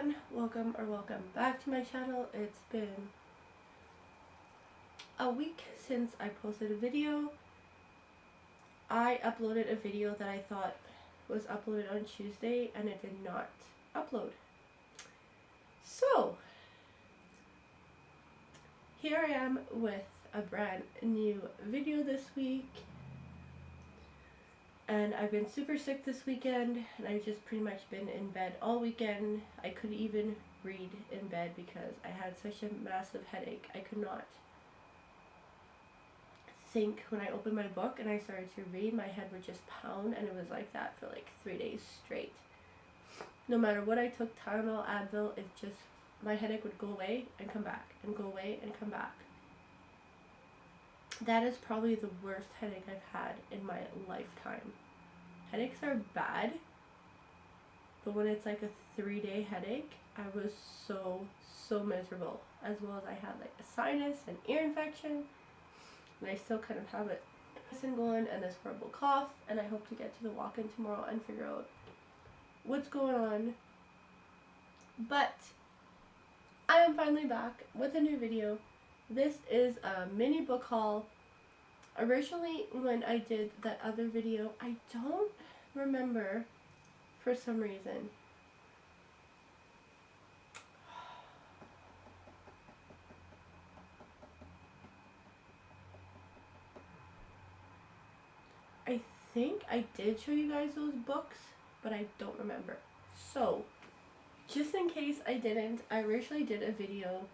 everyone, welcome back to my channel. It's been a week since I posted a video. I uploaded a video that I thought was uploaded on Tuesday and it did not upload. So here I am with a brand new video this week. And I've been super sick this weekend, and I've just pretty much been in bed all weekend. I couldn't even read in bed because I had such a massive headache. I could not think when I opened my book and I started to read. My head would just pound, and it was like that for like 3 days straight. No matter what I took, Tylenol, Advil, it just, my headache would go away and come back, and go away and come back. That is probably the worst headache I've had in my lifetime. Headaches are bad, but when it's like a 3-day headache, I was so miserable. As well as I had like a sinus and ear infection, and I still kind of have it going, and this horrible cough, and I hope to get to the walk-in tomorrow and figure out what's going on. But I am finally back with a new video. This is a mini book haul. Originally, when I did that other video, I don't remember for some reason. I think I did show you guys those books, but I don't remember. So, just in case I didn't, I originally did a video,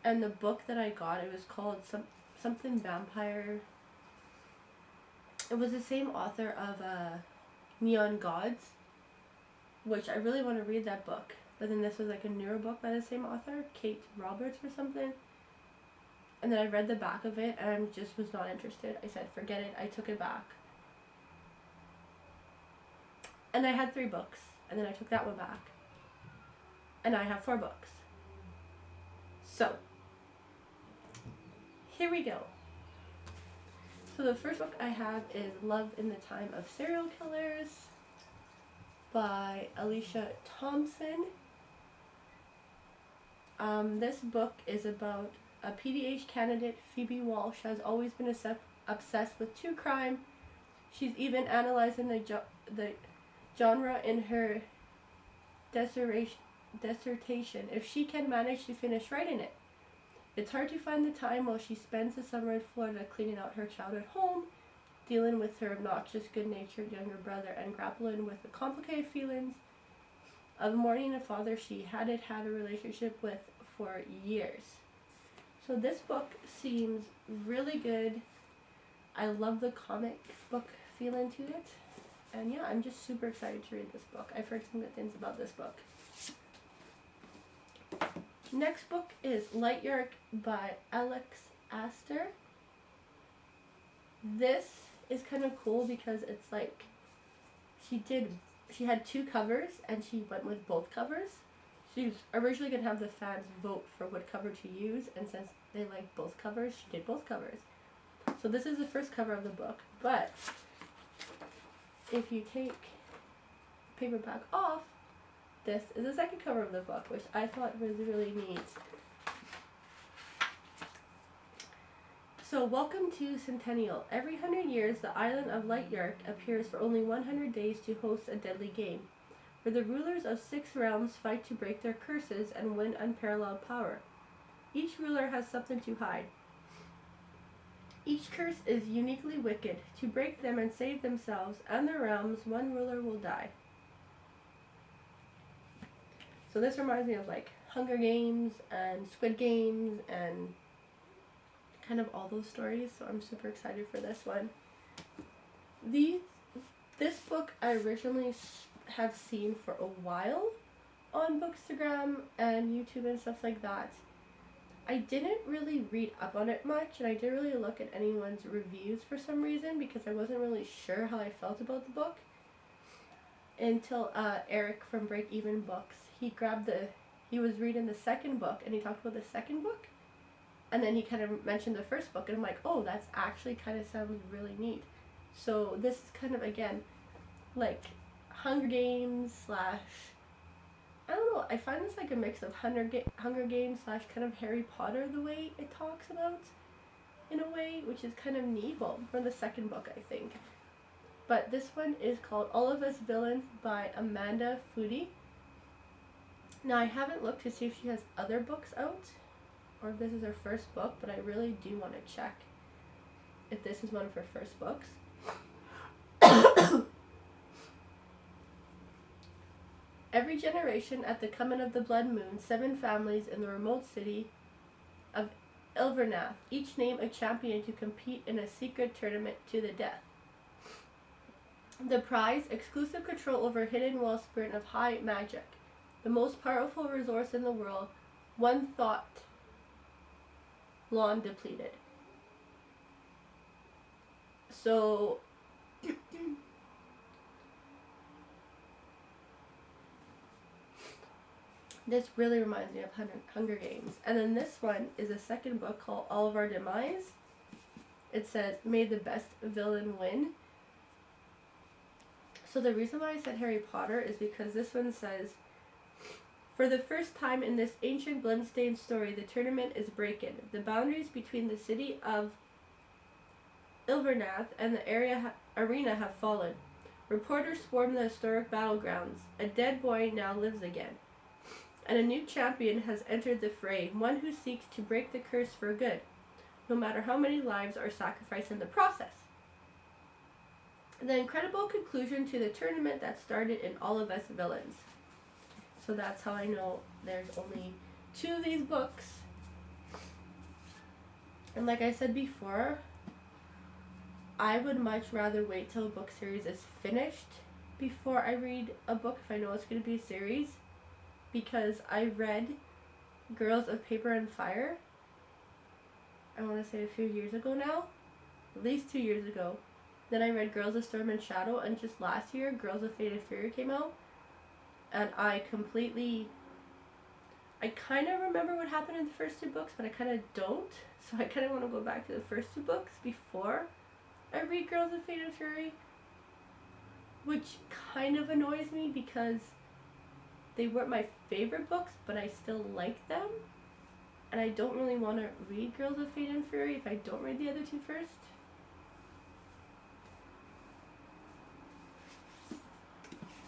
and the book that I got, it was called something Vampire. It was the same author of Neon Gods, which I really want to read that book. But then this was like a newer book by the same author, Kate Roberts or something. And then I read the back of it and I just was not interested. I said, forget it. I took it back. And I had 3 books. And then I took that one back. And I have 4 books. So, here we go. So the first book I have is Love in the Time of Serial Killers by Alicia Thompson. This book is about a PDH candidate. Phoebe Walsh has always been obsessed with true crime. She's even analyzing the genre in her dissertation if she can manage to finish writing it. It's hard to find the time while she spends the summer in Florida cleaning out her childhood home, dealing with her obnoxious, good-natured younger brother, and grappling with the complicated feelings of mourning a father she hadn't had a relationship with for years. So this book seems really good. I love the comic book feeling to it. And yeah, I'm just super excited to read this book. I've heard some good things about this book. Next book is Light Yark by Alex Astor. This is kind of cool because it's like she had 2 covers and she went with both covers. She was originally going to have the fans vote for what cover to use, and since they like both covers, she did both covers. So this is the first cover of the book, but if you take paperback off, this is the second cover of the book, which I thought was really neat. So, welcome to Centennial. Every 100 years, the island of Light Yark appears for only 100 days to host a deadly game, where the rulers of 6 realms fight to break their curses and win unparalleled power. Each ruler has something to hide. Each curse is uniquely wicked. To break them and save themselves and their realms, one ruler will die. So this reminds me of like Hunger Games and Squid Games and kind of all those stories, so I'm super excited for this one. This book I originally have seen for a while on Bookstagram and YouTube and stuff like that. I didn't really read up on it much, and I didn't really look at anyone's reviews for some reason because I wasn't really sure how I felt about the book until Eric from Break Even Books, he was reading the second book and he talked about the second book, and then he kind of mentioned the first book, and I'm like, oh, that's actually kind of sounds really neat. So this is kind of, again, like Hunger Games / don't know, I find this like a mix of Hunger Games slash kind of Harry Potter, the way it talks about, in a way, which is kind of neat. Well, for the second book, I think. But this one is called All of Us Villains by Amanda Foody. Now, I haven't looked to see if she has other books out, or if this is her first book, but I really do want to check if this is one of her first books. Every generation, at the coming of the blood moon, 7 families in the remote city of Ilvernath each name a champion to compete in a secret tournament to the death. The prize, exclusive control over hidden wellspring of high magic, the most powerful resource in the world, one thought long depleted. So this really reminds me of Hunger Games. And then this one is a second book called All of Our Demise. It says, may the best villain win. So the reason why I said Harry Potter is because this one says, for the first time in this ancient bloodstained story, the tournament is breaking. The boundaries between the city of Ilvernath and the arena have fallen. Reporters swarm the historic battlegrounds. A dead boy now lives again. And a new champion has entered the fray, one who seeks to break the curse for good, no matter how many lives are sacrificed in the process. The incredible conclusion to the tournament that started in All of Us Villains. So that's how I know there's only 2 of these books. And like I said before, I would much rather wait till a book series is finished before I read a book if I know it's going to be a series. Because I read Girls of Paper and Fire, I want to say a few years ago now, at least 2 years ago. Then I read Girls of Storm and Shadow, and just last year, Girls of Fate and Fury came out. And I kind of remember what happened in the first 2 books, but I kind of don't. So I kind of want to go back to the first 2 books before I read Girls of Fate and Fury. Which kind of annoys me because they weren't my favorite books, but I still like them. And I don't really want to read Girls of Fate and Fury if I don't read the other 2 first.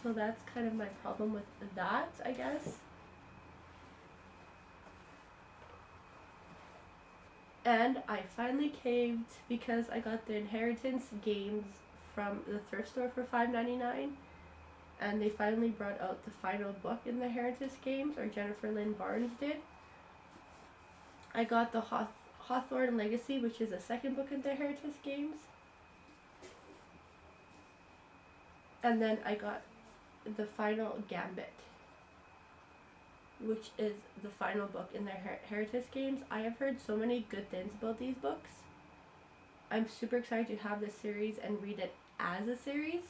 So that's kind of my problem with that, I guess. And I finally caved because I got the Inheritance games from the thrift store for $5.99. And they finally brought out the final book in the Inheritance games, or Jennifer Lynn Barnes did. I got the Hawthorne Legacy, which is the second book in the Inheritance games. And then I got the Final Gambit, which is the final book in the Heritage games. I have heard so many good things about these books. I'm super excited to have this series and read it as a series.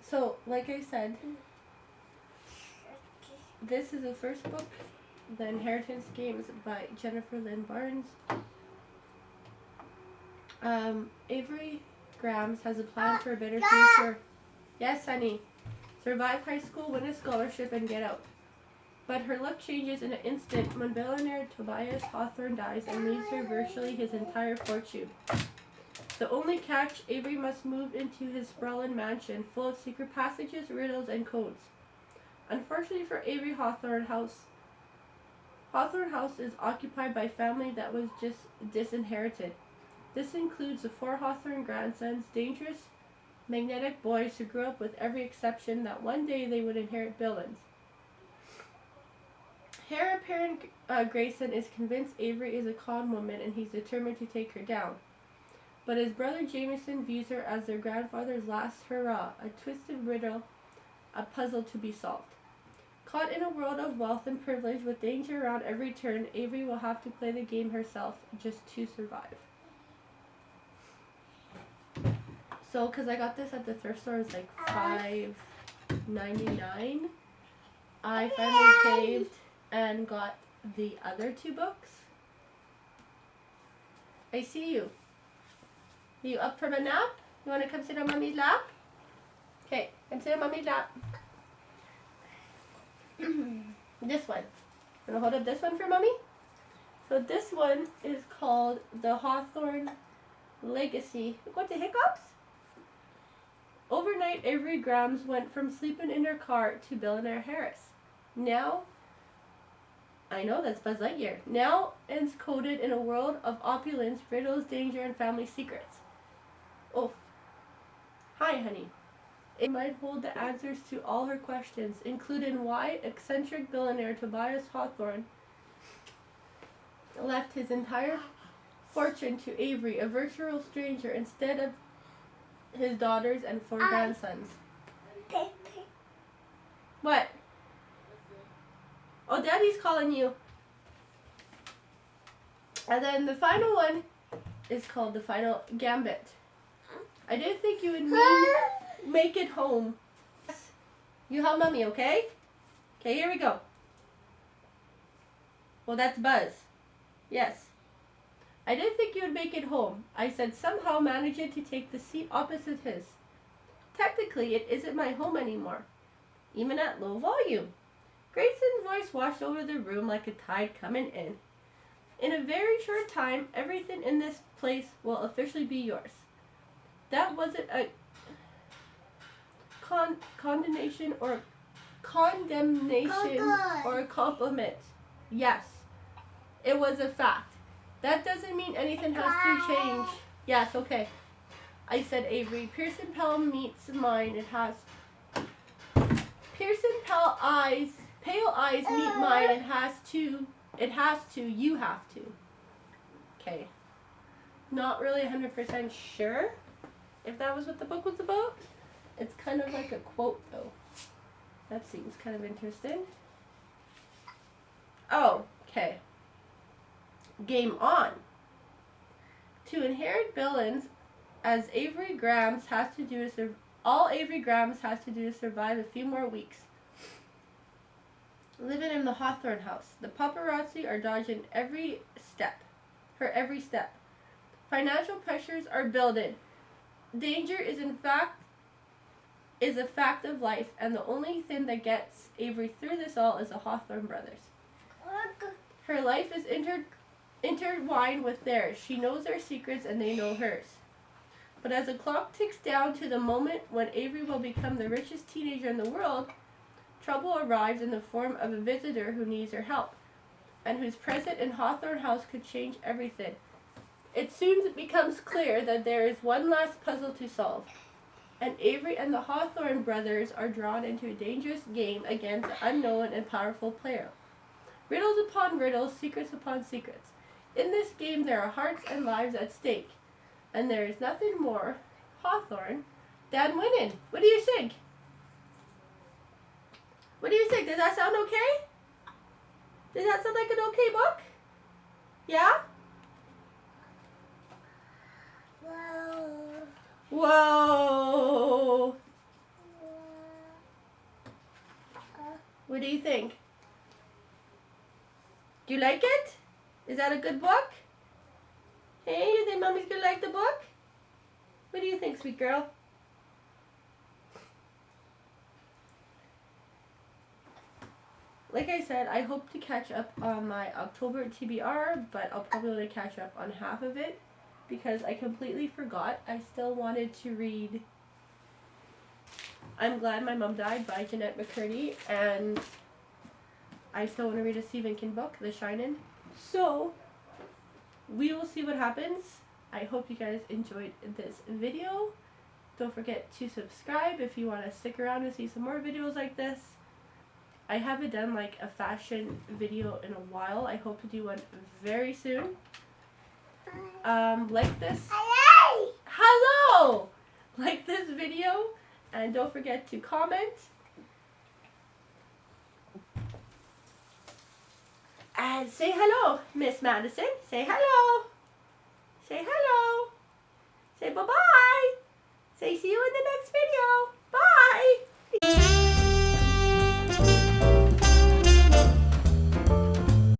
So, like I said, this is the first book, The Inheritance Games by Jennifer Lynn Barnes. Avery Grams has a plan for a better future. Yes, honey. Survive high school, win a scholarship, and get out. But her luck changes in an instant when billionaire Tobias Hawthorne dies and leaves her virtually his entire fortune. The only catch, Avery must move into his sprawling mansion full of secret passages, riddles, and codes. Unfortunately for Avery, Hawthorne House is occupied by family that was just disinherited. This includes the 4 Hawthorne grandsons, dangerous, magnetic boys who grew up with every exception that one day they would inherit billions. Heir apparent Grayson is convinced Avery is a con woman and he's determined to take her down. But his brother Jameson views her as their grandfather's last hurrah, a twisted riddle, a puzzle to be solved. Caught in a world of wealth and privilege with danger around every turn, Avery will have to play the game herself just to survive. So, because I got this at the thrift store, it was like $5.99. I finally caved and got the other 2 books. I see you. Are you up from a nap? You want to come sit on Mommy's lap? Okay, come sit on Mommy's lap. This one. I'm going to hold up this one for Mommy. So this one is called The Hawthorne Legacy. What the hiccups? Overnight, Avery Grams went from sleeping in her car to Billionaire Harris. Now, I know that's Buzz Lightyear. Now encoded in a world of opulence, riddles, danger, and family secrets. Oh, hi, honey. It might hold the answers to all her questions, including why eccentric billionaire Tobias Hawthorne left his entire fortune to Avery, a virtual stranger, instead of his daughters and 4 grandsons. What? Oh, Daddy's calling you. And then the final one is called the Final Gambit. I didn't think you would make it home. You help Mommy, okay? Okay, here we go. Well, that's Buzz. Yes. I didn't think you would make it home. I said somehow managing to take the seat opposite his. Technically, it isn't my home anymore, even at low volume. Grayson's voice washed over the room like a tide coming in. In a very short time, everything in this place will officially be yours. That wasn't a condemnation or a compliment. Yes, it was a fact. That doesn't mean anything has to change. Yes, okay. I said Avery. Pearson Pell meets mine. It has. Pearson Pell pale eyes meet mine. It has to. You have to. Okay. Not really 100% sure if that was what the book was about. It's kind of like a quote though. That seems kind of interesting. Oh, okay. Game on. To inherit billions, as Avery Grams has to do to all Avery Grams has to do to survive a few more weeks. Living in the Hawthorne house, the paparazzi are dodging her every step. Financial pressures are building. Danger is a fact of life, and the only thing that gets Avery through this all is the Hawthorne brothers. Her life is intertwined with theirs. She knows their secrets and they know hers. But as the clock ticks down to the moment when Avery will become the richest teenager in the world, trouble arrives in the form of a visitor who needs her help, and whose presence in Hawthorne House could change everything. It soon becomes clear that there is one last puzzle to solve, and Avery and the Hawthorne brothers are drawn into a dangerous game against an unknown and powerful player. Riddles upon riddles, secrets upon secrets. In this game there are hearts and lives at stake, and there is nothing more Hawthorne than winning. What do you think? What do you think? Does that sound okay? Does that sound like an okay book? Yeah? Whoa. What do you think? Do you like it? Is that a good book? Hey, you think Mommy's gonna like the book? What do you think, sweet girl? Like I said, I hope to catch up on my October TBR, but I'll probably only catch up on half of it because I completely forgot. I still wanted to read I'm Glad My Mom Died by Jeanette McCurdy, and I still want to read a Stephen King book, The Shining. So, we will see what happens. I hope you guys enjoyed this video. Don't forget to subscribe if you want to stick around and see some more videos like this. I haven't done like a fashion video in a while. I hope to do one very soon. Like this. Hello! Like this video, and don't forget to comment. And say hello, Miss Madison. Say hello. Say hello. Say bye-bye. Say see you in the next video.